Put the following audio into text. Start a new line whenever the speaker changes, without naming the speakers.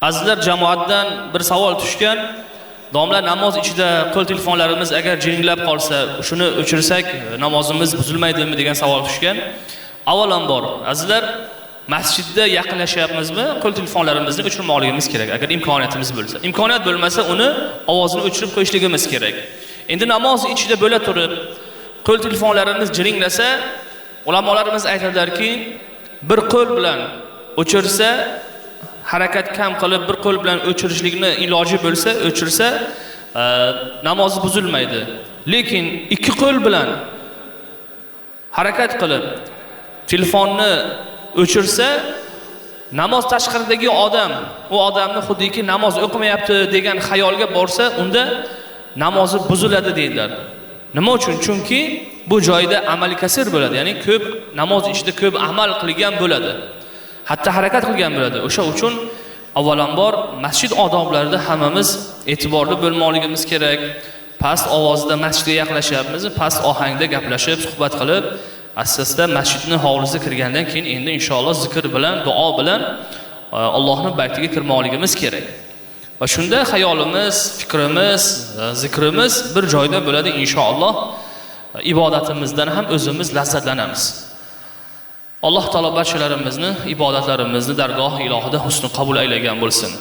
Azizlar, jamoatdan bir savol tushgan. Domla, namoz ichida qo'l telefonlarimiz agar jiringlab qolsa, shuni o'chirsak namozimiz buzilmaydimi degan savol tushgan. Avvalambor, azizlar, masjidda yaqinlashyapmizmi, qo'l telefonlarimizni o'chirmoqligimiz kerak agar imkoniyatimiz bo'lsa. Imkoniyat bo'lmasa, uni ovozini o'chirib qo'yishligimiz kerak. Endi namoz ichida bo'la turib, qo'l telefonlarimiz jiringlasa, ulamolarimiz aytadilarki, bir qo'l bilan o'chirsa, harakat kam qilib bir qo'l bilan o'chirishlikni iloji bo'lsa, o'chirsa, namozi buzilmaydi. Lekin ikki qo'l bilan harakat qilib telefonni o'chirsa, namoz tashqaridagi odam, u odamni xuddiki namoz o'qimayapti degan xayolga borsa, unda namozi buziladi deydilar. Nima uchun? Chunki bu joyda amaliy kasir bo'ladi, ya'ni ko'p namoz ichida ko'p amal qilgan bo'ladi. Hatto harakat qilgan bo'ladi. O'sha uchun avvalambor masjid odoblarida hammamiz e'tiborli bo'lmoqligimiz kerak. Past ovozda masjidga yaqinlashyapmiz, past ohangda gaplashib, suhbat qilib, asta-asta masjidning hovlisiga kirgandan keyin endi inshaalloh zikr bilan, duo bilan Allohning baytiga kirmoqligimiz kerak. Va shunda xayolimiz, fikrimiz, zikrimiz bir joyda bo'ladi inshaalloh. Ibodatimizdan ham o'zimiz lazzatlanamiz. Alloh taolo barchalarimizni, ibodatlarimizni dargoh ilohida husn qabul aylagan bo'lsin.